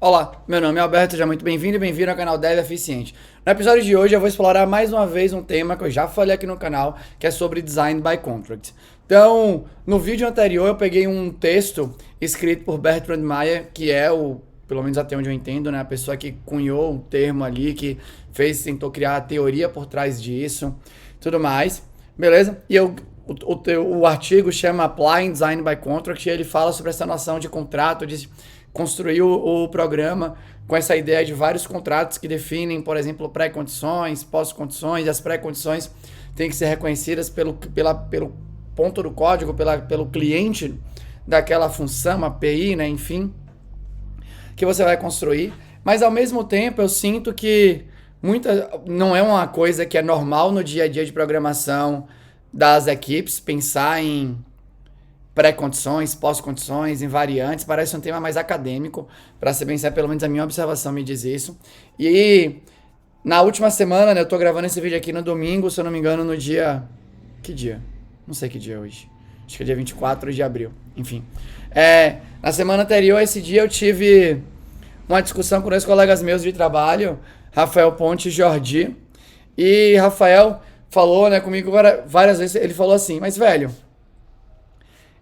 Olá, meu nome é Alberto, seja muito bem-vindo e bem-vindo ao canal Dev Eficiente. No episódio de hoje eu vou explorar mais uma vez um tema que eu já falei aqui no canal, que é sobre Design by Contract. Então, no vídeo anterior eu peguei um texto escrito por Bertrand Meyer, que é pelo menos até onde eu entendo, né, a pessoa que cunhou o termo ali, que tentou criar a teoria por trás disso, tudo mais, beleza? E o artigo chama Applying Design by Contract e ele fala sobre essa noção de contrato, de construir o programa com essa ideia de vários contratos que definem, por exemplo, pré-condições, pós-condições, e as pré-condições têm que ser reconhecidas pelo ponto do código, pelo cliente daquela função, API, né, enfim, que você vai construir. Mas ao mesmo tempo eu sinto que não é uma coisa que é normal no dia a dia de programação das equipes, pensar em pré-condições, pós-condições, invariantes, parece um tema mais acadêmico, para ser bem sincero, pelo menos a minha observação me diz isso. E na última semana, né, eu tô gravando esse vídeo aqui no domingo, se eu não me engano, no dia... Que dia? Não sei que dia é hoje. Acho que é dia 24 de abril. Enfim. Na semana anterior a esse dia eu tive uma discussão com dois colegas meus de trabalho, Rafael Ponte e Jordi. E Rafael falou, né, comigo várias vezes, ele falou assim, mas velho,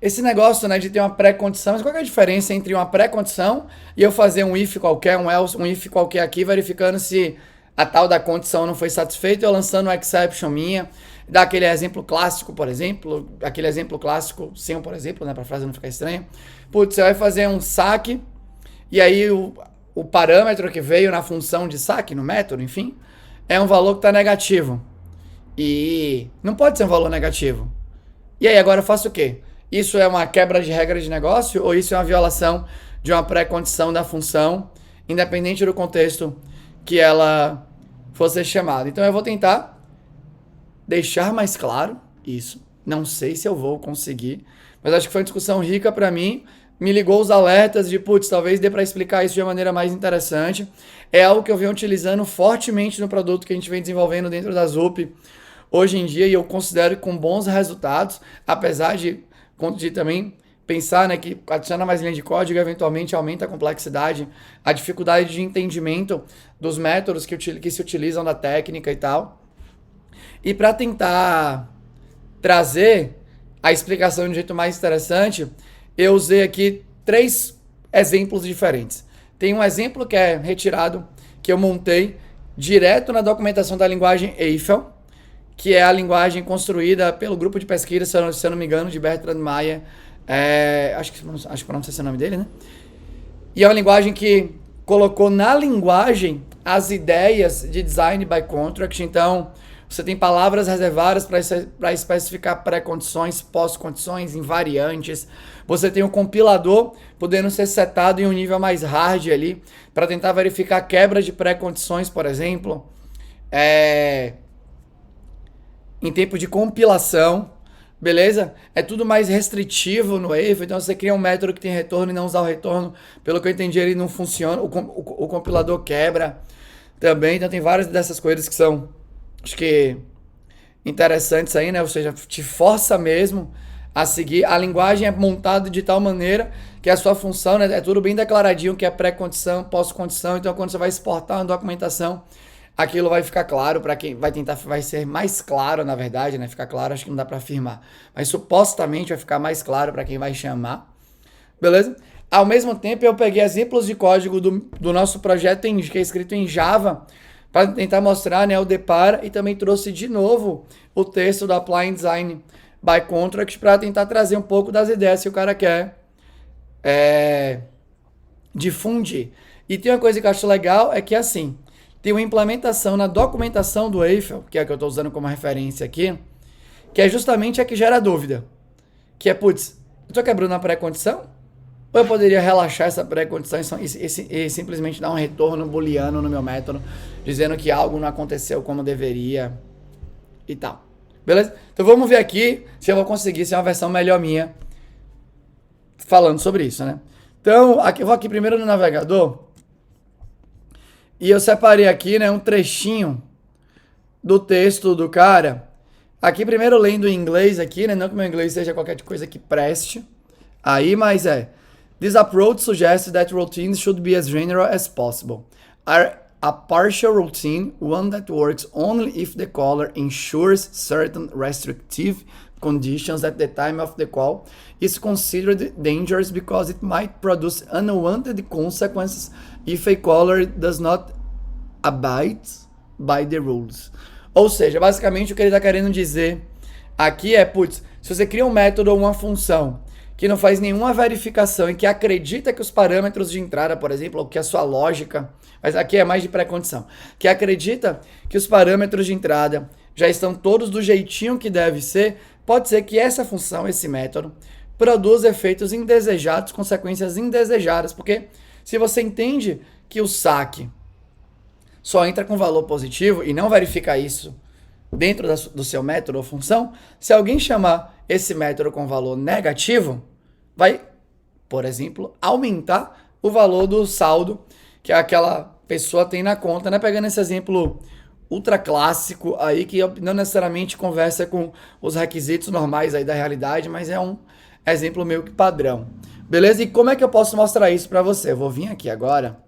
esse negócio, né, de ter uma pré-condição, mas qual é a diferença entre uma pré-condição e eu fazer um if qualquer, um else, um if qualquer aqui, verificando se a tal da condição não foi satisfeita, eu lançando uma exception minha, dar aquele exemplo clássico, por exemplo, aquele exemplo clássico, sim, por exemplo, né, pra frase não ficar estranha. Putz, você vai fazer um saque, e aí o parâmetro que veio na função de saque, no método, enfim, é um valor que tá negativo. E não pode ser um valor negativo. E aí, agora eu faço o quê? Isso é uma quebra de regra de negócio ou isso é uma violação de uma pré-condição da função, independente do contexto que ela fosse chamada? Então eu vou tentar deixar mais claro isso. Não sei se eu vou conseguir, mas acho que foi uma discussão rica para mim. Me ligou os alertas de, putz, talvez dê para explicar isso de uma maneira mais interessante. É algo que eu venho utilizando fortemente no produto que a gente vem desenvolvendo dentro da Zup hoje em dia e eu considero com bons resultados, apesar de também pensar, né, que adiciona mais linha de código eventualmente aumenta a complexidade, a dificuldade de entendimento dos métodos que se utilizam da técnica e tal. E para tentar trazer a explicação de um jeito mais interessante, eu usei aqui 3 exemplos diferentes. Tem um exemplo que é retirado, que eu montei direto na documentação da linguagem Eiffel, que é a linguagem construída pelo grupo de pesquisa, se eu não me engano, de Bertrand Meyer. Acho que pronuncia esse nome dele, né? E é uma linguagem que colocou na linguagem as ideias de design by contract. Então, você tem palavras reservadas para especificar pré-condições, pós-condições, invariantes. Você tem um compilador podendo ser setado em um nível mais hard ali, para tentar verificar quebra de pré-condições, por exemplo. Em tempo de compilação, beleza? É tudo mais restritivo no Eiffel, então você cria um método que tem retorno e não usar o retorno, pelo que eu entendi ele não funciona, o compilador quebra também, então tem várias dessas coisas que são, acho que, interessantes aí, né? Ou seja, te força mesmo a seguir, a linguagem é montada de tal maneira que a sua função, né, é tudo bem declaradinho, que é pré-condição, pós-condição, então quando você vai exportar uma documentação, aquilo vai ficar claro para quem vai tentar, vai ser mais claro, na verdade, né? Ficar claro, acho que não dá para afirmar, mas supostamente vai ficar mais claro para quem vai chamar, beleza? Ao mesmo tempo, eu peguei exemplos de código do nosso projeto que é escrito em Java, para tentar mostrar, né, o depara, e também trouxe de novo o texto do Applying Design by Contract para tentar trazer um pouco das ideias que o cara quer difundir. E tem uma coisa que eu acho legal, é que assim, tem uma implementação na documentação do Eiffel, que é a que eu estou usando como referência aqui, que é justamente a que gera dúvida. Que é, putz, eu estou quebrando a pré-condição? Ou eu poderia relaxar essa pré-condição e simplesmente dar um retorno booleano no meu método, dizendo que algo não aconteceu como deveria e tal. Beleza? Então vamos ver aqui se eu vou conseguir ser uma versão melhor minha falando sobre isso, né? Então, eu vou aqui primeiro no navegador. E eu separei aqui, né, um trechinho do texto do cara. Aqui primeiro lendo em inglês aqui, né? Não que o meu inglês seja qualquer coisa que preste. Aí, mas This approach suggests that routines should be as general as possible. A partial routine, one that works only if the caller ensures certain restrictive conditions at the time of the call, is considered dangerous because it might produce unwanted consequences if a caller does not abide by the rules. Ou seja, basicamente o que ele está querendo dizer aqui é, putz, se você cria um método ou uma função que não faz nenhuma verificação e que acredita que os parâmetros de entrada, por exemplo, ou que a sua lógica, mas aqui é mais de pré-condição, que acredita que os parâmetros de entrada já estão todos do jeitinho que deve ser, pode ser que essa função, esse método, produza efeitos indesejados, consequências indesejadas, porque se você entende que o saque só entra com valor positivo e não verifica isso dentro do seu método ou função, se alguém chamar esse método com valor negativo, vai, por exemplo, aumentar o valor do saldo que aquela pessoa tem na conta, né? Pegando esse exemplo ultra clássico aí, que não necessariamente conversa com os requisitos normais aí da realidade, mas é um exemplo meio que padrão. Beleza? E como é que eu posso mostrar isso para você? Eu vou vir aqui agora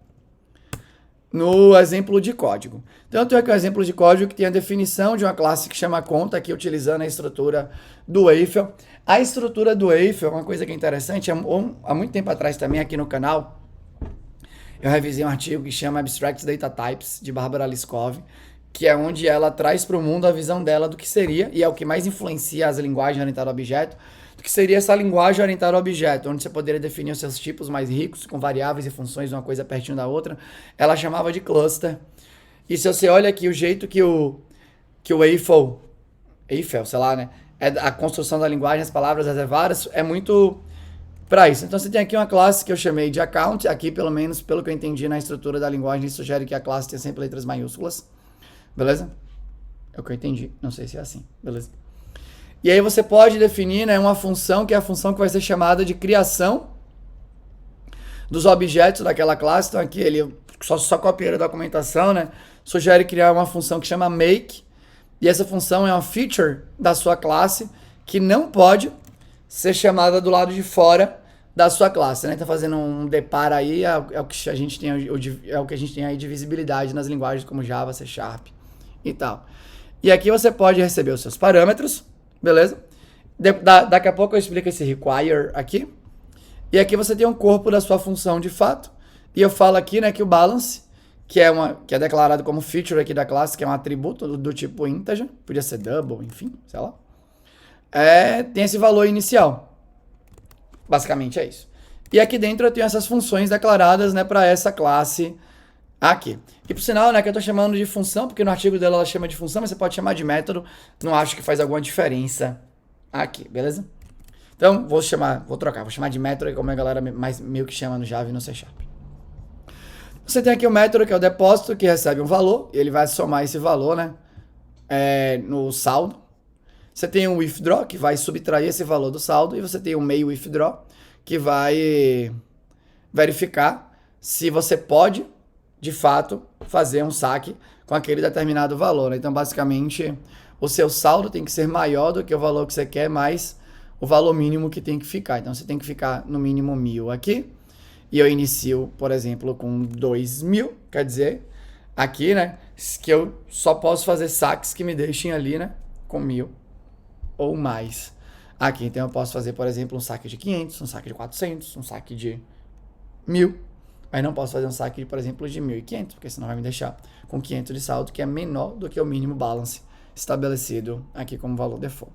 no exemplo de código. Então eu tenho aqui um exemplo de código que tem a definição de uma classe que chama conta, aqui utilizando a estrutura do Eiffel. A estrutura do Eiffel, uma coisa que é interessante, há muito tempo atrás também aqui no canal, eu revisei um artigo que chama Abstract Data Types, de Bárbara Liskov, que é onde ela traz para o mundo a visão dela do que seria, e é o que mais influencia as linguagens orientadas a objeto, do que seria essa linguagem orientada a objeto, onde você poderia definir os seus tipos mais ricos, com variáveis e funções, uma coisa pertinho da outra. Ela chamava de cluster. E se você olha aqui o jeito que o Eiffel, sei lá, né? É a construção da linguagem, as palavras reservadas, é muito para isso. Então você tem aqui uma classe que eu chamei de account, aqui pelo menos, pelo que eu entendi na estrutura da linguagem, sugere que a classe tem sempre letras maiúsculas. Beleza? É o que eu entendi, não sei se é assim, beleza? E aí você pode definir, né, uma função, que é a função que vai ser chamada de criação dos objetos daquela classe. Então aqui ele só copiei a documentação, né? Sugere criar uma função que chama make, e essa função é uma feature da sua classe que não pode ser chamada do lado de fora da sua classe, né? Tá fazendo um deparo aí, é o que a gente tem, é o que a gente tem aí de visibilidade nas linguagens como Java, C# e tal. E aqui você pode receber os seus parâmetros, beleza? Daqui a pouco eu explico esse require aqui. E aqui você tem um corpo da sua função de fato. E eu falo aqui, né, que o balance, que é declarado como feature aqui da classe, que é um atributo do tipo integer, podia ser double, enfim, sei lá. Tem esse valor inicial. Basicamente é isso. E aqui dentro eu tenho essas funções declaradas, né, para essa classe aqui. E por sinal, né, que eu tô chamando de função, porque no artigo dela ela chama de função, mas você pode chamar de método. Não acho que faz alguma diferença aqui, beleza? Então, vou chamar de método, como a galera mais meio que chama no Java e no C#. Você tem aqui o método, que é o depósito, que recebe um valor, e ele vai somar esse valor, né, no saldo. Você tem um withdraw, que vai subtrair esse valor do saldo, e você tem um may withdraw, que vai verificar se você pode, de fato, fazer um saque com aquele determinado valor, né? Então, basicamente, o seu saldo tem que ser maior do que o valor que você quer, mais o valor mínimo que tem que ficar. Então, você tem que ficar no mínimo 1.000 aqui. E eu inicio, por exemplo, com 2.000, quer dizer, aqui, né, que eu só posso fazer saques que me deixem ali, né, com 1.000 ou mais. Aqui, então, eu posso fazer, por exemplo, um saque de 500, um saque de 400, um saque de 1.000. Aí não posso fazer um saque, por exemplo, de 1.500, porque senão vai me deixar com 500 de saldo, que é menor do que o mínimo balance estabelecido aqui como valor default.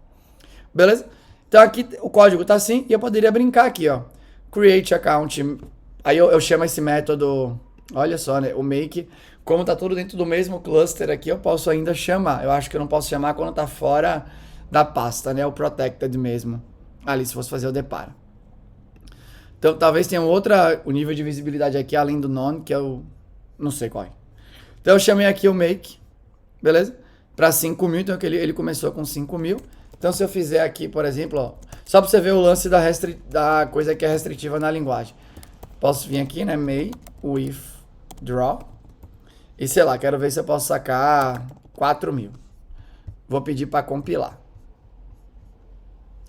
Beleza? Então aqui o código tá assim, e eu poderia brincar aqui, ó. Create account. Aí eu chamo esse método, olha só, né? O make, como tá tudo dentro do mesmo cluster aqui, eu posso ainda chamar. Eu acho que eu não posso chamar quando tá fora da pasta, né? O protected mesmo. Ali, se fosse fazer o deparo. Então, talvez tenha o nível de visibilidade aqui, além do none, que eu não sei qual é. Então, eu chamei aqui o make, beleza? Para 5.000, então ele começou com 5.000. Então, se eu fizer aqui, por exemplo, ó, só para você ver o lance da coisa que é restritiva na linguagem. Posso vir aqui, né, may withdraw. E sei lá, quero ver se eu posso sacar 4.000. Vou pedir para compilar.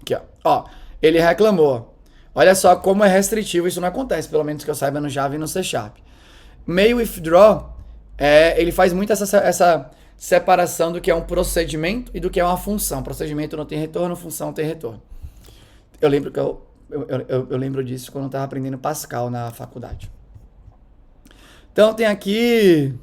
Aqui, ó. Ó, ele reclamou. Olha só como é restritivo, isso não acontece, pelo menos que eu saiba no Java e no C Sharp. May withdraw, ele faz muito essa separação do que é um procedimento e do que é uma função. Procedimento não tem retorno, função tem retorno. Eu lembro que eu lembro disso quando eu estava aprendendo Pascal na faculdade. Então tem aqui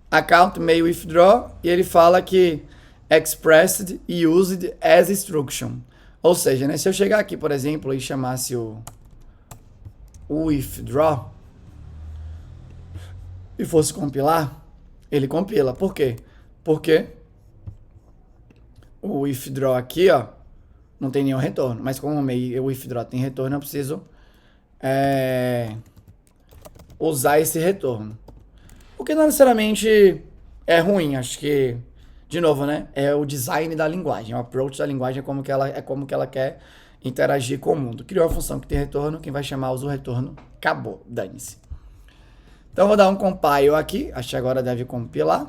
account may withdraw e ele fala que expressed e used as instruction. Ou seja, né, se eu chegar aqui, por exemplo, e chamasse o withdraw e fosse compilar, ele compila. Por quê? Porque o withdraw aqui, ó, não tem nenhum retorno. Mas como o withdraw tem retorno, eu preciso usar esse retorno. O que não necessariamente é ruim. Acho que, de novo, né? É o design da linguagem. O approach da linguagem é como que ela quer interagir com o mundo. Criou uma função que tem retorno, quem vai chamar usa o retorno. Acabou, dane-se. Então eu vou dar um compile aqui. Acho que agora deve compilar.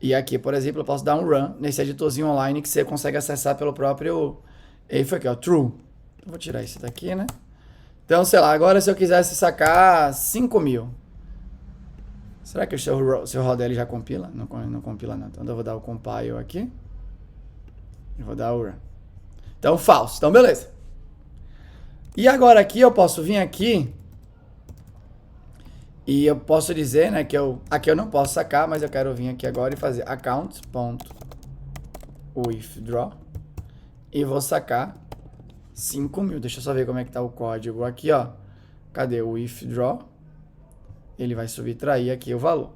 E aqui, por exemplo, eu posso dar um run nesse editorzinho online que você consegue acessar pelo próprio... Ele foi aqui, ó, true. Eu vou tirar esse daqui, né? Então, sei lá, agora se eu quisesse sacar 5.000. Será que se eu rodar ele já compila? Não compila não. Então eu vou dar o compile aqui. E vou dar o run. Então, falso. Então, beleza. E agora aqui eu posso vir aqui... E eu posso dizer, né, que aqui eu não posso sacar, mas eu quero vir aqui agora e fazer account.withdraw e vou sacar 5.000. Deixa eu só ver como é que tá o código aqui, ó. Cadê o withdraw? Ele vai subtrair aqui o valor.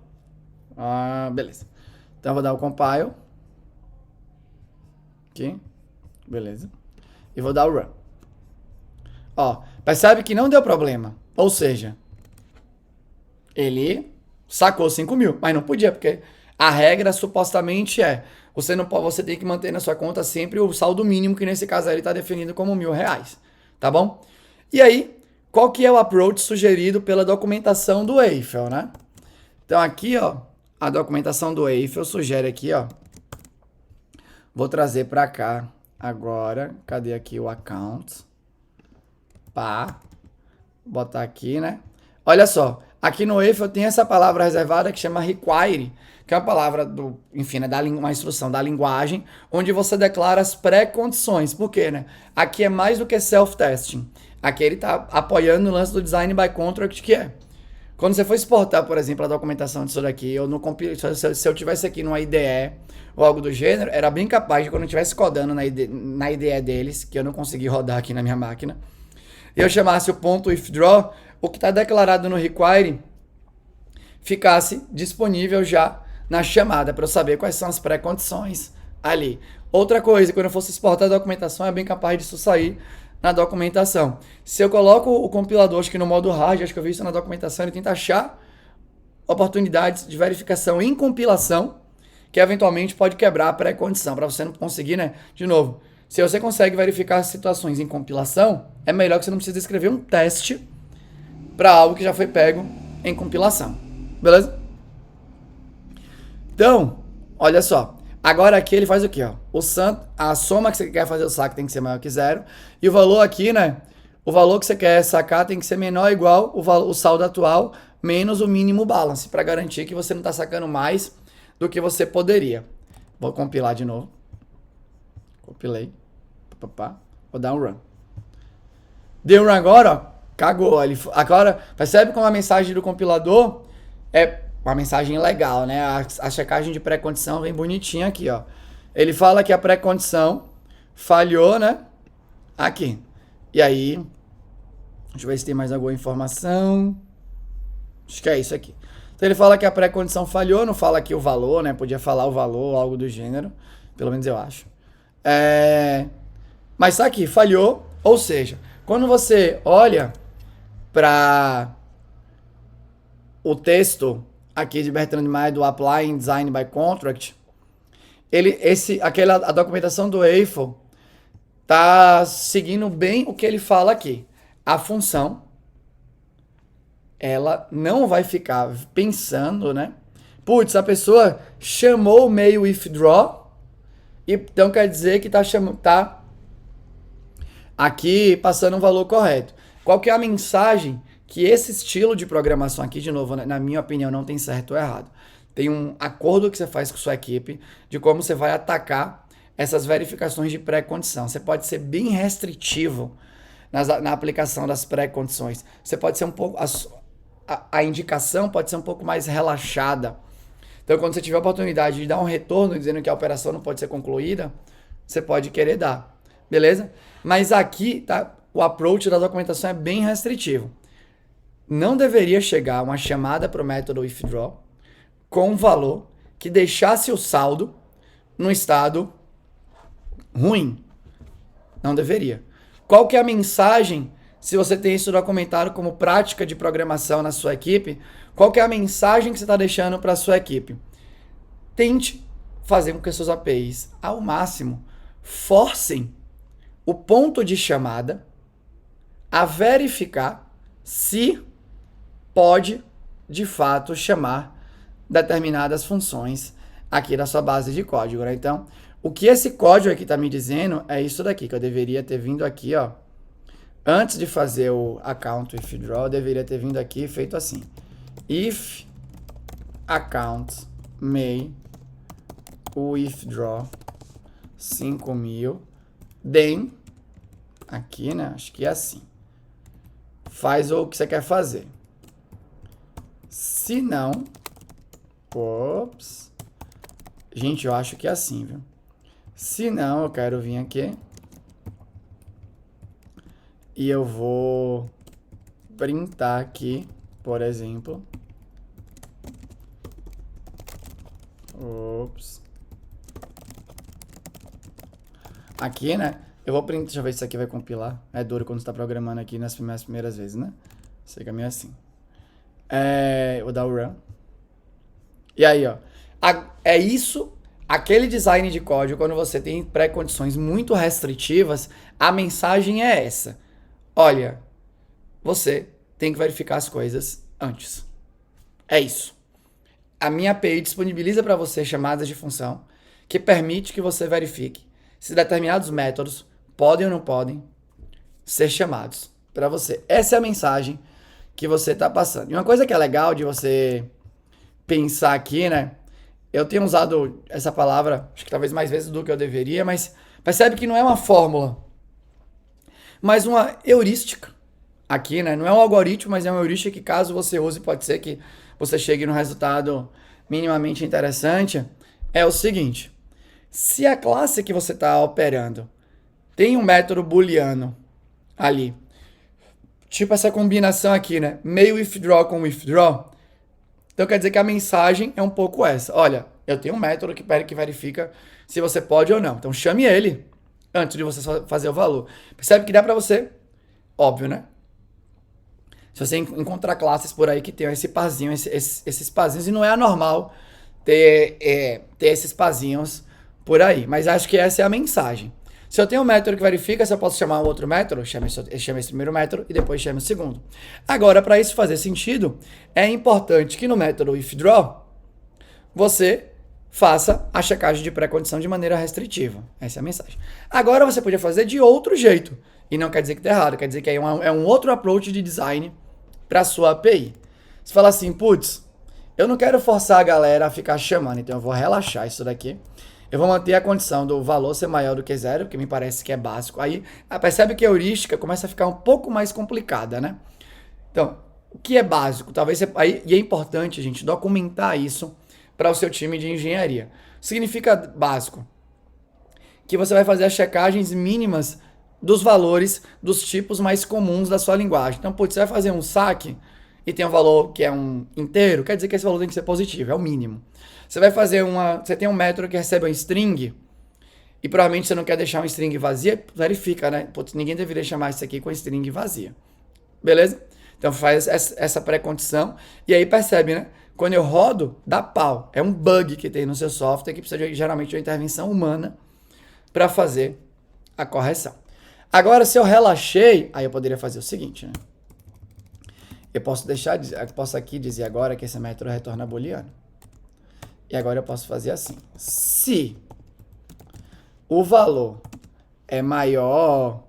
Beleza. Então eu vou dar o compile. Aqui. Beleza. E vou dar o run. Ó, percebe que não deu problema. Ou seja... Ele sacou 5.000, mas não podia, porque a regra supostamente você tem que manter na sua conta sempre o saldo mínimo, que nesse caso aí ele está definido como R$1.000, tá bom? E aí, qual que é o approach sugerido pela documentação do Eiffel, né? Então aqui, ó, a documentação do Eiffel sugere aqui, ó, vou trazer para cá agora, cadê aqui o account? Pá, botar aqui, né? Olha só. Aqui no Eiffel tem essa palavra reservada que chama require, que é uma palavra uma instrução da linguagem, onde você declara as pré-condições. Por quê, né? Aqui é mais do que self-testing. Aqui ele está apoiando o lance do design by contract, que é quando você for exportar, por exemplo, a documentação disso daqui, eu não compilo, se eu tivesse aqui numa IDE ou algo do gênero, era bem capaz de quando eu estivesse codando na IDE deles, que eu não consegui rodar aqui na minha máquina, e eu chamasse o ponto withdraw, o que está declarado no require ficasse disponível já na chamada, para eu saber quais são as pré-condições ali. Outra coisa, quando eu fosse exportar a documentação, é bem capaz disso sair na documentação. Se eu coloco o compilador, acho que no modo hard, acho que eu vi isso na documentação, ele tenta achar oportunidades de verificação em compilação, que eventualmente pode quebrar a pré-condição, para você não conseguir, né? De novo, se você consegue verificar situações em compilação, é melhor que você não precise escrever um teste para algo que já foi pego em compilação. Beleza? Então, olha só. Agora aqui ele faz o quê? Ó? A soma que você quer fazer o saque tem que ser maior que 0. E o valor aqui, né? O valor que você quer sacar tem que ser menor ou igual o saldo atual menos o mínimo balance, para garantir que você não está sacando mais do que você poderia. Vou compilar de novo. Compilei. Vou dar um run. Deu um run agora, ó. Cagou. Agora, percebe como a mensagem do compilador é uma mensagem legal, né? A checagem de pré-condição vem bonitinha aqui, ó. Ele fala que a pré-condição falhou, né? Aqui. E aí, deixa eu ver se tem mais alguma informação. Acho que é isso aqui. Então ele fala que a pré-condição falhou, não fala aqui o valor, né? Podia falar o valor, algo do gênero. Pelo menos eu acho. Mas tá aqui, falhou. Ou seja, quando você olha para o texto aqui de Bertrand Meyer do Applying Design by Contract, a documentação do Eiffel tá seguindo bem o que ele fala aqui. A função, ela não vai ficar pensando, né? Putz, a pessoa chamou o may withdraw, então quer dizer que tá Aqui, passando um valor correto. Qual que é a mensagem que esse estilo de programação aqui, de novo, na minha opinião, não tem certo ou errado. Tem um acordo que você faz com sua equipe de como você vai atacar essas verificações de pré-condição. Você pode ser bem restritivo na aplicação das pré-condições. Você pode ser um pouco... A indicação pode ser um pouco mais relaxada. Então, quando você tiver a oportunidade de dar um retorno dizendo que a operação não pode ser concluída, você pode querer dar. Beleza? Mas aqui, tá? O approach da documentação é bem restritivo. Não deveria chegar uma chamada para o método withdraw com um valor que deixasse o saldo no estado ruim. Não deveria. Qual que é a mensagem, se você tem isso documentado como prática de programação na sua equipe, qual que é a mensagem que você está deixando para a sua equipe? Tente fazer com que seus APIs, ao máximo, forcem o ponto de chamada a verificar se pode, de fato, chamar determinadas funções aqui da sua base de código, né? Então, o que esse código aqui está me dizendo é isso daqui, que eu deveria ter vindo aqui, ó. Antes de fazer o account withdraw, eu deveria ter vindo aqui e feito assim. If account may withdraw 5.000, then, aqui, né? Acho que é assim. Faz o que você quer fazer. Se não... Ops. Gente, eu acho que é assim, viu? Se não, eu quero vir aqui. E eu vou printar aqui, por exemplo. Ops. Aqui, né? Eu vou printar, deixa eu ver se isso aqui vai compilar. É duro quando você tá programando aqui nas primeiras vezes, né? Isso aqui é meio assim. Eu vou dar o run. E aí, ó. É isso, aquele design de código, quando você tem pré-condições muito restritivas, a mensagem é essa. Olha, você tem que verificar as coisas antes. É isso. A minha API disponibiliza para você chamadas de função que permite que você verifique se determinados métodos podem ou não podem ser chamados para você. Essa é a mensagem que você está passando. E uma coisa que é legal de você pensar aqui, né? Eu tenho usado essa palavra, acho que talvez mais vezes do que eu deveria, mas percebe que não é uma fórmula, mas uma heurística aqui, né? Não é um algoritmo, mas é uma heurística que, caso você use, pode ser que você chegue num resultado minimamente interessante. É o seguinte: se a classe que você está operando tem um método booleano ali, tipo essa combinação aqui, né? May withdraw com withdraw. Então quer dizer que a mensagem é um pouco essa. Olha, eu tenho um método que verifica se você pode ou não. Então chame ele antes de você fazer o valor. Percebe que dá para você, óbvio, né? Se você encontrar classes por aí que tem esse parzinho, esses parzinhos, e não é anormal ter esses parzinhos por aí. Mas acho que essa é a mensagem. Se eu tenho um método que verifica se eu posso chamar um outro método, chame esse primeiro método e depois chame o segundo. Agora, para isso fazer sentido, é importante que no método withdraw você faça a checagem de pré-condição de maneira restritiva. Essa é a mensagem. Agora você podia fazer de outro jeito. E não quer dizer que está errado, quer dizer que é um outro approach de design para a sua API. Você fala assim, putz, eu não quero forçar a galera a ficar chamando, então eu vou relaxar isso daqui. Eu vou manter a condição do valor ser maior do que zero, que me parece que é básico. Aí percebe que a heurística começa a ficar um pouco mais complicada, né? Então, o que é básico? Talvez e é importante, gente, documentar isso para o seu time de engenharia. Significa básico que você vai fazer as checagens mínimas dos valores dos tipos mais comuns da sua linguagem. Então, putz, você vai fazer um saque e tem um valor que é um inteiro, quer dizer que esse valor tem que ser positivo, é o mínimo. Você vai fazer você tem um método que recebe uma string e provavelmente você não quer deixar uma string vazia, verifica, né? Putz, ninguém deveria chamar isso aqui com string vazia. Beleza? Então faz essa pré-condição e aí percebe, né? Quando eu rodo, dá pau. É um bug que tem no seu software que precisa geralmente de uma intervenção humana para fazer a correção. Agora, se eu relaxei, aí eu poderia fazer o seguinte, né? Eu posso aqui dizer agora que esse método retorna booleano. E agora eu posso fazer assim. Se o valor é maior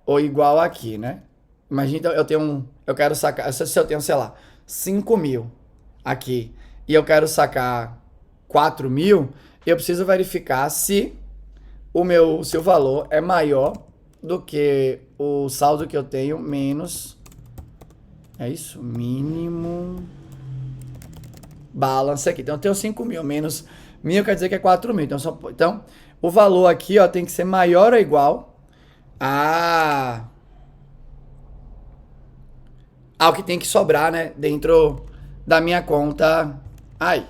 ou igual aqui, né? Imagina, então, eu quero sacar, se eu tenho, sei lá, 5.000 aqui, e eu quero sacar 4.000, eu preciso verificar se o valor é maior do que o saldo que eu tenho menos, é isso? Mínimo balance aqui. Então eu tenho 5.000 menos 1.000 quer dizer que é 4.000. Então o valor aqui, ó, tem que ser maior ou igual ao que tem que sobrar, né, dentro da minha conta aí.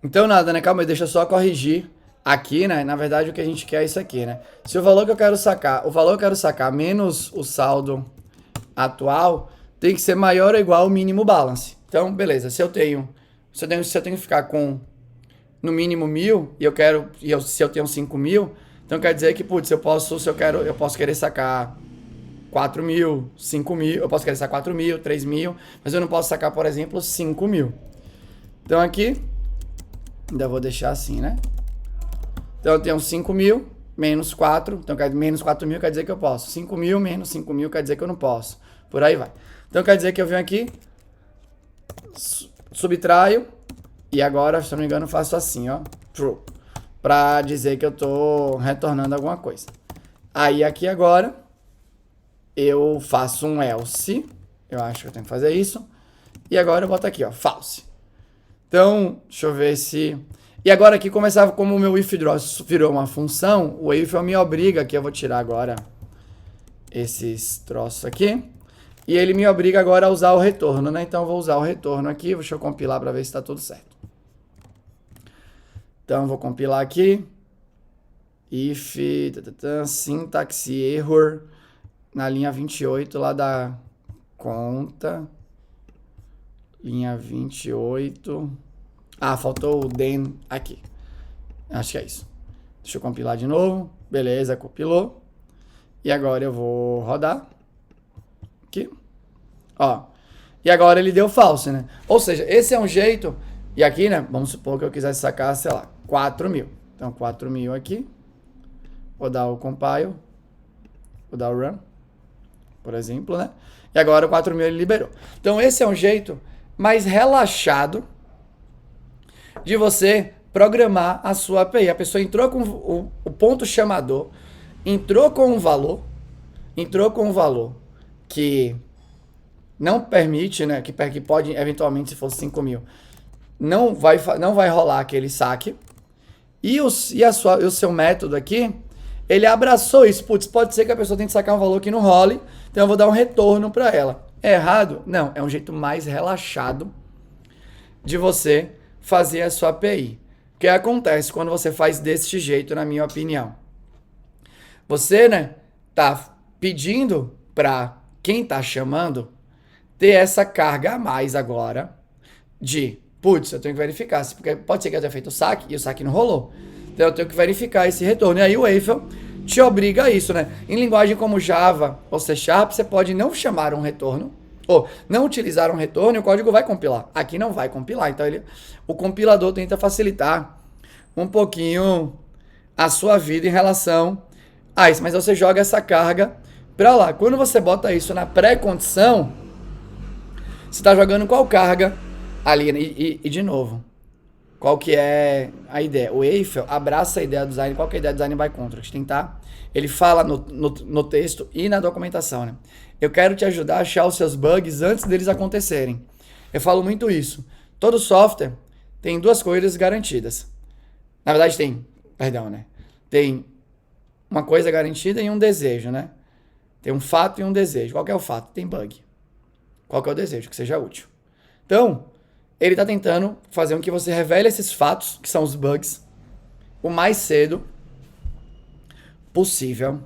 Então nada, né? Calma aí, deixa eu só corrigir aqui, né? Na verdade o que a gente quer é isso aqui, né? Se o valor que eu quero sacar, menos o saldo atual, tem que ser maior ou igual ao mínimo balance. Então, beleza, se eu tenho que ficar com no mínimo 1.000 se eu tenho 5.000, então quer dizer que, putz, eu posso querer sacar 4.000, 5.000, eu posso querer sacar 4.000, 3.000, mas eu não posso sacar, por exemplo, 5.000. Então aqui, ainda vou deixar assim, né? Então eu tenho 5.000 menos 4, então menos 4.000 quer dizer que eu posso. 5.000 menos 5.000 quer dizer que eu não posso. Por aí vai. Então quer dizer que eu venho aqui, subtraio, e agora, se eu não me engano, faço assim, ó. True. Pra dizer que eu tô retornando alguma coisa. Aí aqui agora, eu faço um else. Eu acho que eu tenho que fazer isso. E agora eu boto aqui, ó, false. Então, deixa eu ver se... E agora aqui começava, como o meu withdraw virou uma função, o if me obriga, que eu vou tirar agora esses troços aqui, e ele me obriga agora a usar o retorno, né? Então eu vou usar o retorno aqui, deixa eu compilar para ver se está tudo certo. Então eu vou compilar aqui, if, syntax error, na linha 28 lá da conta, linha 28... Ah, faltou o then aqui. Acho que é isso. Deixa eu compilar de novo. Beleza, compilou. E agora eu vou rodar. Aqui. Ó. E agora ele deu false, né? Ou seja, esse é um jeito... E aqui, né? Vamos supor que eu quisesse sacar, sei lá, 4.000. Então, 4.000 aqui. Vou dar o compile. Vou dar o run. Por exemplo, né? E agora o 4.000 ele liberou. Então, esse é um jeito mais relaxado de você programar a sua API. A pessoa entrou com o ponto chamador, entrou com um valor que não permite, né, que pode, eventualmente, se for 5.000, não vai rolar aquele saque, e o seu método aqui, ele abraçou isso. Putz, pode ser que a pessoa tenha que sacar um valor que não role, então eu vou dar um retorno para ela. É errado? Não, é um jeito mais relaxado de você fazer a sua API. O que acontece quando você faz desse jeito, na minha opinião? Você, né, tá pedindo para quem tá chamando ter essa carga a mais agora de, putz, eu tenho que verificar, porque pode ser que eu tenha feito o saque e o saque não rolou. Então eu tenho que verificar esse retorno. E aí o Eiffel te obriga a isso, né? Em linguagem como Java ou C Sharp, você pode não chamar um retorno, ou não utilizar um retorno e o código vai compilar. Aqui não vai compilar. Então o compilador tenta facilitar um pouquinho a sua vida em relação a isso. Mas você joga essa carga para lá. Quando você bota isso na pré-condição, você está jogando qual carga ali? E de novo, qual que é a ideia? O Eiffel abraça a ideia do design. Qual que é a ideia do design by contract? Tentar. Ele fala no texto e na documentação, né? Eu quero te ajudar a achar os seus bugs antes deles acontecerem. Eu falo muito isso. Todo software tem duas coisas garantidas. Na verdade tem uma coisa garantida e um desejo, né? Tem um fato e um desejo. Qual que é o fato? Tem bug. Qual que é o desejo? Que seja útil. Então, ele está tentando fazer com que você revele esses fatos, que são os bugs, o mais cedo possível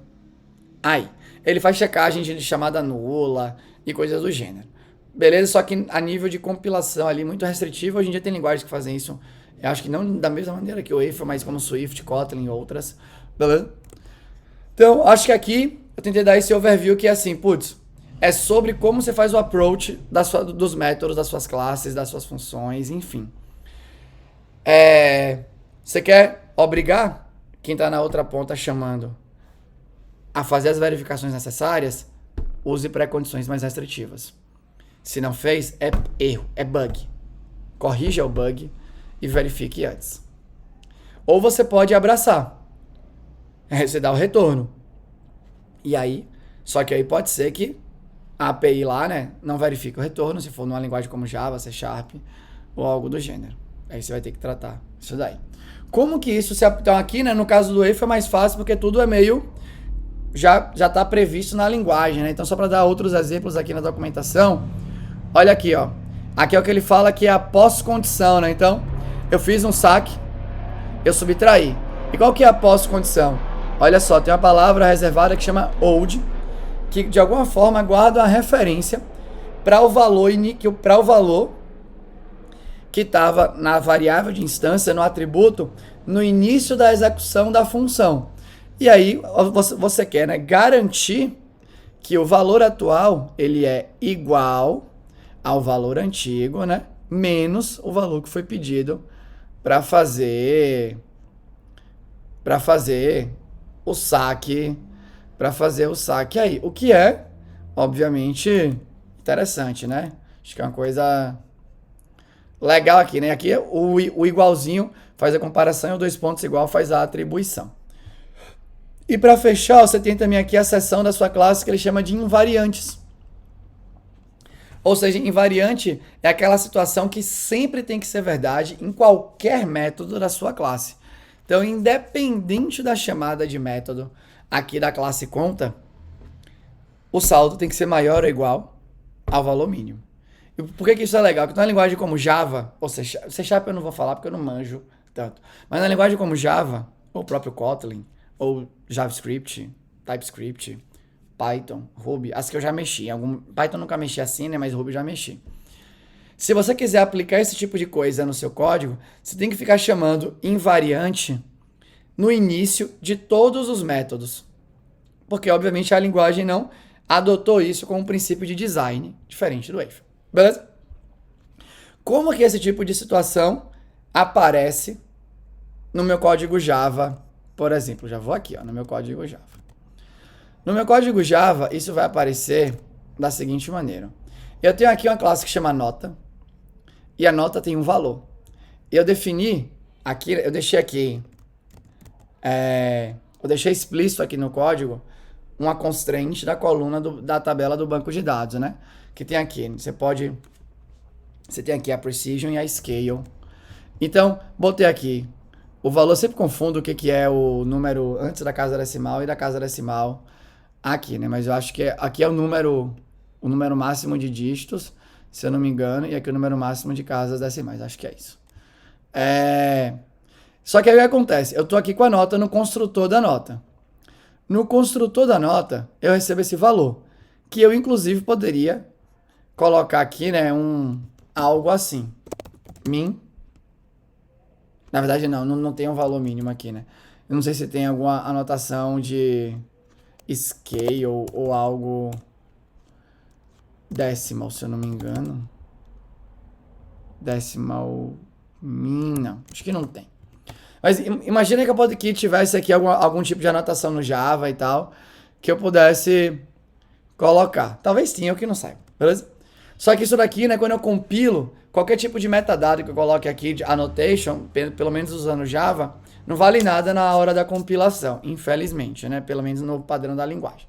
aí. Ele faz checagem de chamada nula e coisas do gênero. Beleza? Só que a nível de compilação ali, muito restritivo. Hoje em dia tem linguagens que fazem isso. Eu acho que não da mesma maneira que o Eiffel, mas como Swift, Kotlin e outras. Beleza? Então, acho que aqui eu tentei dar esse overview que é assim, putz, é sobre como você faz o approach dos métodos, das suas classes, das suas funções, enfim. Você quer obrigar quem está na outra ponta chamando a fazer as verificações necessárias, use pré-condições mais restritivas. Se não fez, é erro, é bug. Corrija o bug e verifique antes. Ou você pode abraçar. Você dá o retorno. E aí, só que aí pode ser que a API lá, né, não verifique o retorno, se for numa linguagem como Java, C Sharp ou algo do gênero. Aí você vai ter que tratar isso daí. Como que isso se... Então aqui, né, no caso do If é mais fácil porque tudo é meio... Já está previsto na linguagem, né? Então só para dar outros exemplos aqui na documentação, olha aqui, ó. Aqui é o que ele fala que é a pós-condição, né? Então, eu fiz um saque, eu subtraí. E qual que é a pós-condição? Olha só, tem uma palavra reservada que chama old, que de alguma forma guarda uma referência para o valor que estava na variável de instância, no atributo, no início da execução da função. E aí você quer, né, garantir que o valor atual ele é igual ao valor antigo, né, menos o valor que foi pedido para fazer o saque, aí, o que é obviamente interessante, né? Acho que é uma coisa legal aqui, né? Aqui o igualzinho faz a comparação e o 2 pontos igual faz a atribuição. E para fechar, você tem também aqui a seção da sua classe que ele chama de invariantes. Ou seja, invariante é aquela situação que sempre tem que ser verdade em qualquer método da sua classe. Então, independente da chamada de método aqui da classe conta, o saldo tem que ser maior ou igual ao valor mínimo. E por que isso é legal? Porque na linguagem como Java, ou C Sharp eu não vou falar porque eu não manjo tanto, mas na linguagem como Java, ou o próprio Kotlin, ou JavaScript, TypeScript, Python, Ruby, as que eu já mexi. Python nunca mexi assim, né? Mas Ruby eu já mexi. Se você quiser aplicar esse tipo de coisa no seu código, você tem que ficar chamando invariante no início de todos os métodos. Porque, obviamente, a linguagem não adotou isso como um princípio de design, diferente do If. Beleza? Como que esse tipo de situação aparece no meu código Java, por exemplo? Já vou aqui, ó, no meu código Java. No meu código Java, isso vai aparecer da seguinte maneira. Eu tenho aqui uma classe que chama nota, e a nota tem um valor. Eu defini, aqui, eu deixei explícito aqui no código uma constraint da coluna da tabela do banco de dados, né? Que tem aqui, você tem aqui a precision e a scale. Então, botei aqui o valor, eu sempre confundo o que é o número antes da casa decimal e da casa decimal aqui, né? Mas eu acho que aqui é o número máximo de dígitos, se eu não me engano, e aqui o número máximo de casas decimais, acho que é isso. Só que aí o que acontece? Eu tô aqui com a nota no construtor da nota. No construtor da nota, eu recebo esse valor, que eu inclusive poderia colocar aqui, né, algo assim, min. Na verdade não tem um valor mínimo aqui, né? Eu não sei se tem alguma anotação de scale ou algo decimal, se eu não me engano. Decimal min, não, acho que não tem. Mas imagina que tivesse aqui algum tipo de anotação no Java e tal, que eu pudesse colocar. Talvez tenha, o que não saiba, beleza? Só que isso daqui, né, quando eu compilo, qualquer tipo de metadado que eu coloque aqui de annotation, pelo menos usando Java, não vale nada na hora da compilação, infelizmente, né? Pelo menos no padrão da linguagem.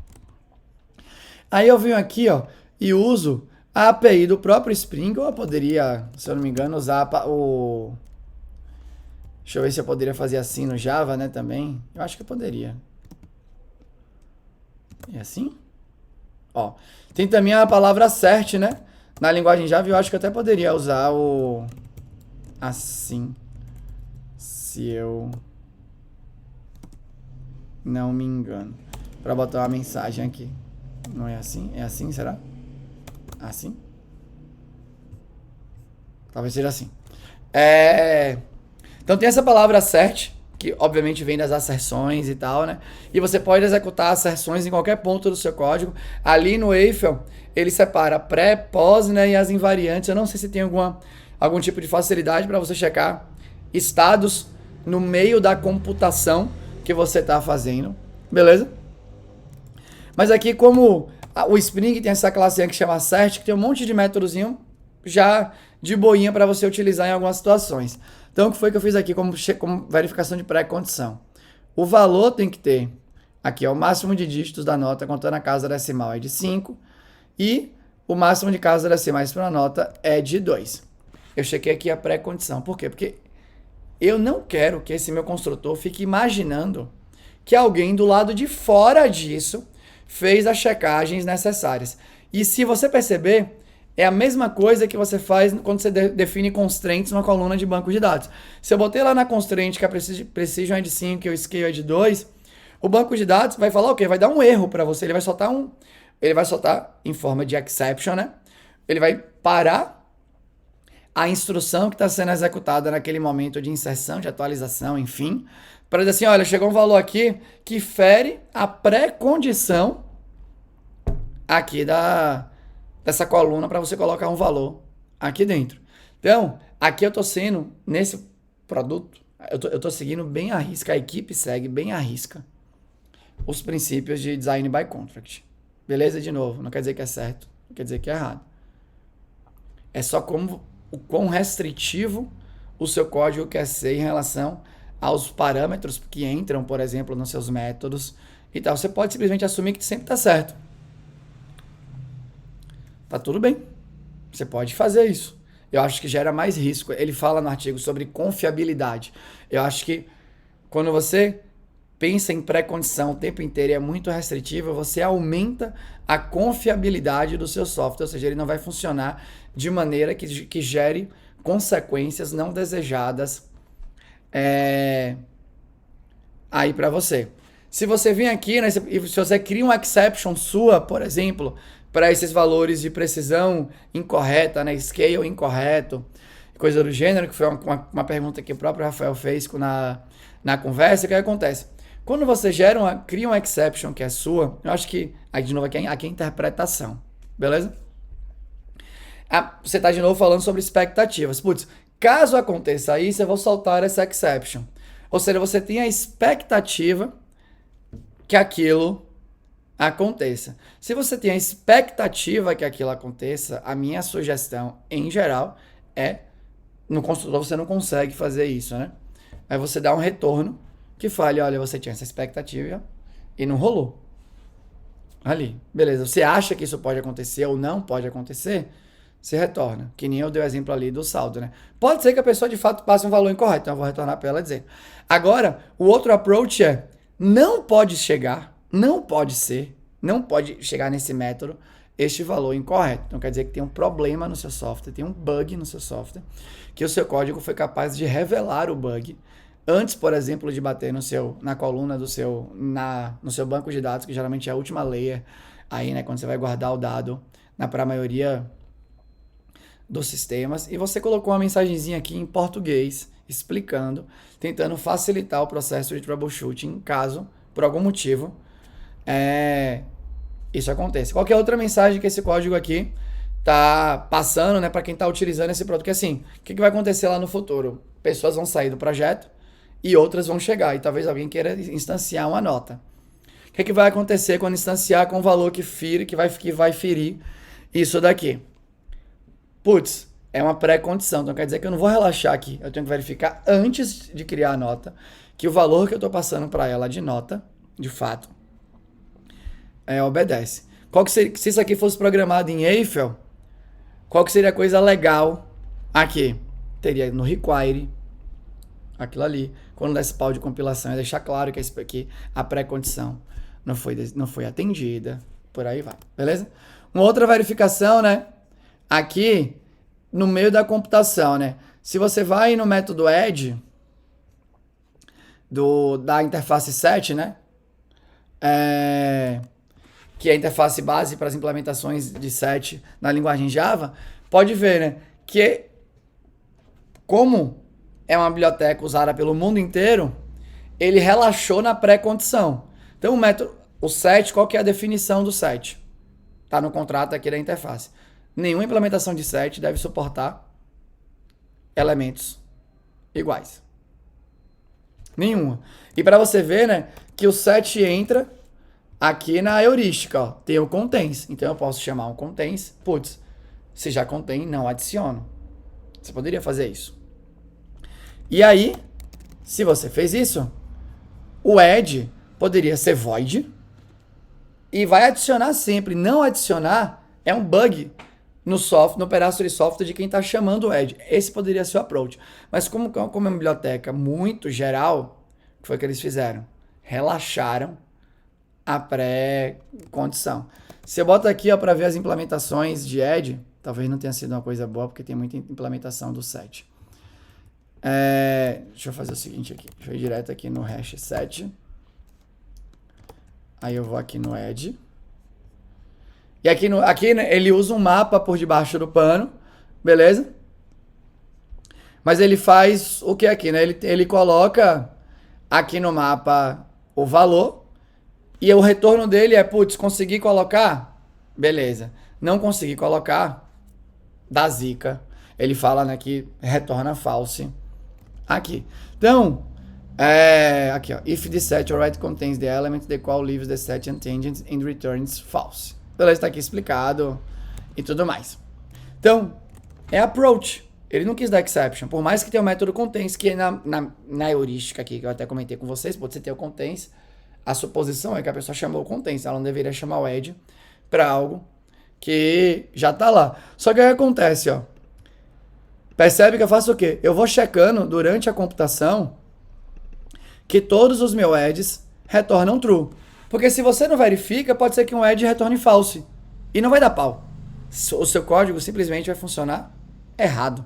Aí eu venho aqui, ó, e uso a API do próprio Spring, ou eu poderia, se eu não me engano, usar o... Deixa eu ver se eu poderia fazer assim no Java, né, também. Eu acho que eu poderia. E assim? Ó, tem também a palavra assert, né? Na linguagem Java eu acho que eu até poderia usar o... assim. Se eu não me engano. Pra botar uma mensagem aqui. Não é assim? É assim, será? Assim? Talvez seja assim. Então tem essa palavra assert, que obviamente vem das asserções e tal, né? E você pode executar asserções em qualquer ponto do seu código. Ali no Eiffel, ele separa pré, pós, né, e as invariantes. Eu não sei se tem algum tipo de facilidade para você checar estados no meio da computação que você está fazendo, beleza? Mas aqui, como o Spring tem essa classe que chama Cert, que tem um monte de métodozinho já de boinha para você utilizar em algumas situações. Então, o que foi que eu fiz aqui como verificação de pré-condição? O valor tem que ter, aqui, o máximo de dígitos da nota, contando a casa decimal, é de 5. E o máximo de casas decimais para a nota é de 2. Eu chequei aqui a pré-condição. Por quê? Porque eu não quero que esse meu construtor fique imaginando que alguém do lado de fora disso fez as checagens necessárias. E se você perceber, é a mesma coisa que você faz quando você define constraints numa coluna de banco de dados. Se eu botei lá na constraint que a precision é de 5 e o scale é de 2, o banco de dados vai falar o quê? Vai dar um erro para você. Ele vai soltar em forma de exception, né? Ele vai parar a instrução que está sendo executada naquele momento de inserção, de atualização, enfim, para dizer assim, olha, chegou um valor aqui que fere a pré-condição aqui dessa coluna para você colocar um valor aqui dentro. Então, aqui eu estou sendo, nesse produto, eu estou seguindo bem à risca, a equipe segue bem à risca os princípios de Design by Contract. Beleza? De novo, não quer dizer que é certo, não quer dizer que é errado. É só como o quão restritivo o seu código quer ser em relação aos parâmetros que entram, por exemplo, nos seus métodos e tal. Você pode simplesmente assumir que sempre está certo. Tá tudo bem. Você pode fazer isso. Eu acho que gera mais risco. Ele fala no artigo sobre confiabilidade. Eu acho que quando você pensa em pré-condição o tempo inteiro e é muito restritivo, você aumenta a confiabilidade do seu software, ou seja, ele não vai funcionar de maneira que gere consequências não desejadas aí para você. Se você vem aqui, né, se você cria uma exception sua, por exemplo, para esses valores de precisão incorreta, né, scale incorreto, coisa do gênero, que foi uma pergunta que o próprio Rafael fez na conversa, o que acontece? Quando você cria uma exception que é sua, eu acho que, aí de novo, aqui é interpretação, beleza? Você está de novo falando sobre expectativas. Putz, caso aconteça isso, eu vou soltar essa exception. Ou seja, você tem a expectativa que aquilo aconteça. Se você tem a expectativa que aquilo aconteça, a minha sugestão, em geral, no construtor você não consegue fazer isso, né? Aí você dá um retorno que fale, olha, você tinha essa expectativa e não rolou. Ali, beleza. Você acha que isso pode acontecer ou não pode acontecer? Você retorna. Que nem eu dei o exemplo ali do saldo, né? Pode ser que a pessoa de fato passe um valor incorreto, então eu vou retornar para ela dizendo. Agora, o outro approach não pode chegar nesse método este valor incorreto. Então quer dizer que tem um problema no seu software, tem um bug no seu software, que o seu código foi capaz de revelar o bug antes, por exemplo, de bater na coluna no seu banco de dados, que geralmente é a última layer aí, né, quando você vai guardar o dado para a maioria dos sistemas, e você colocou uma mensagenzinha aqui em português, explicando, tentando facilitar o processo de troubleshooting, caso, por algum motivo, isso aconteça. Qualquer outra mensagem que esse código aqui tá passando, né, para quem tá utilizando esse produto, que assim, o que vai acontecer lá no futuro? Pessoas vão sair do projeto e outras vão chegar, e talvez alguém queira instanciar uma nota. O que vai acontecer quando instanciar com o valor que vai ferir isso daqui? Putz, é uma pré-condição, então quer dizer que eu não vou relaxar aqui, eu tenho que verificar antes de criar a nota, que o valor que eu estou passando para ela de nota, de fato, obedece. Qual que seria, se isso aqui fosse programado em Eiffel, qual que seria a coisa legal aqui? Teria no require, aquilo ali, quando desse pau de compilação, é deixar claro que a pré-condição não foi atendida, por aí vai, beleza? Uma outra verificação, né? Aqui, no meio da computação, né? Se você vai no método add da interface set, né? Que é a interface base para as implementações de set na linguagem Java, pode ver, né? Que como é uma biblioteca usada pelo mundo inteiro, ele relaxou na pré-condição. Então o set, qual que é a definição do set? Tá no contrato aqui da interface. Nenhuma implementação de set deve suportar elementos iguais. Nenhuma. E para você ver, né, que o set entra Aqui na heurística, ó, tem o contains. Então eu posso chamar um contains, putz, se já contém, não adiciono. Você poderia fazer isso. E aí, se você fez isso, o add poderia ser void e vai adicionar sempre. Não adicionar é um bug no software, no pedaço de software de quem está chamando o add. Esse poderia ser o approach. Mas como é uma biblioteca muito geral, o que foi que eles fizeram? Relaxaram a pré-condição. Se eu boto aqui para ver as implementações de add, talvez não tenha sido uma coisa boa, porque tem muita implementação do set. Deixa eu fazer o seguinte aqui. Deixa eu ir direto aqui no hash set. Aí eu vou aqui no add. E aqui ele usa um mapa por debaixo do pano. Beleza? Mas ele faz o que aqui, né? Ele coloca aqui no mapa o valor. E o retorno dele é, putz, consegui colocar? Beleza. Não consegui colocar? Dá zica. Ele fala, né, que retorna false aqui. Então, aqui, ó. If the set already contains the element, the call leaves the set untangent and returns false. Beleza, tá aqui explicado e tudo mais. Então, é approach. Ele não quis dar exception. Por mais que tenha o método contains, que na heurística aqui, que eu até comentei com vocês, pode ser ter o contains. A suposição é que a pessoa chamou o contains, ela não deveria chamar o add para algo que já tá lá. Só que o que acontece, ó? Percebe que eu faço o quê? Eu vou checando durante a computação que todos os meus adds retornam true. Porque se você não verifica, pode ser que um add retorne false. E não vai dar pau. O seu código simplesmente vai funcionar errado.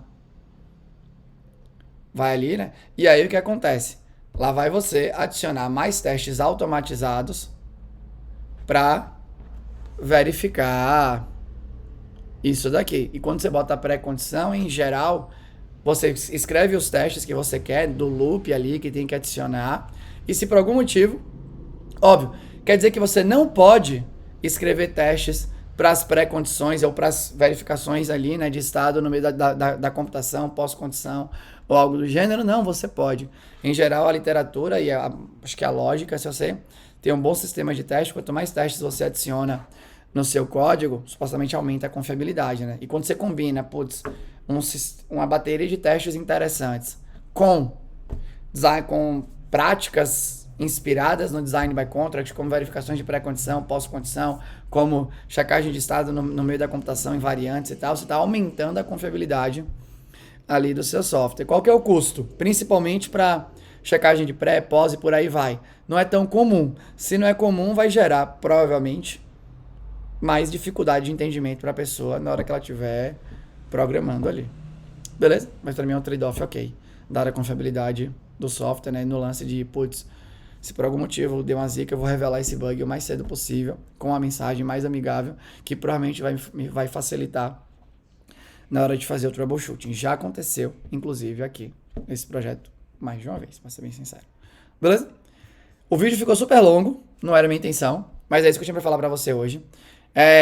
Vai ali, né? E aí o que acontece? Lá vai você adicionar mais testes automatizados para verificar isso daqui. E quando você bota a pré-condição, em geral, você escreve os testes que você quer do loop ali que tem que adicionar. E se por algum motivo, óbvio, quer dizer que você não pode escrever testes para as pré-condições ou para as verificações ali, né, de estado no meio da computação, pós-condição ou algo do gênero. Não, você pode. Em geral, a literatura e acho que a lógica, se você tem um bom sistema de teste, quanto mais testes você adiciona no seu código, supostamente aumenta a confiabilidade, né? E quando você combina, putz, uma bateria de testes interessantes com práticas inspiradas no Design by Contract, como verificações de pré-condição, pós-condição, como checagem de estado no meio da computação em variantes e tal, você está aumentando a confiabilidade ali do seu software. Qual que é o custo? Principalmente para checagem de pré, pós e por aí vai. Não é tão comum. Se não é comum, vai gerar, provavelmente, mais dificuldade de entendimento para a pessoa na hora que ela estiver programando ali. Beleza? Mas para mim é um trade-off ok. Dada a confiabilidade do software, né? No lance de, putz, se por algum motivo deu uma zica, eu vou revelar esse bug o mais cedo possível, com uma mensagem mais amigável, que provavelmente vai facilitar na hora de fazer o troubleshooting. Já aconteceu, inclusive, aqui, nesse projeto, mais de uma vez, pra ser bem sincero. Beleza? O vídeo ficou super longo, não era minha intenção, mas é isso que eu tinha pra falar pra você hoje.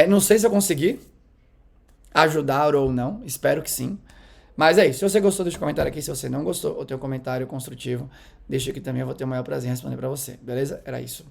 Não sei se eu consegui ajudar ou não, espero que sim. Mas é isso, se você gostou, deixa um comentário aqui. Se você não gostou, ou tem um comentário construtivo, deixa aqui também, eu vou ter o maior prazer em responder pra você. Beleza? Era isso.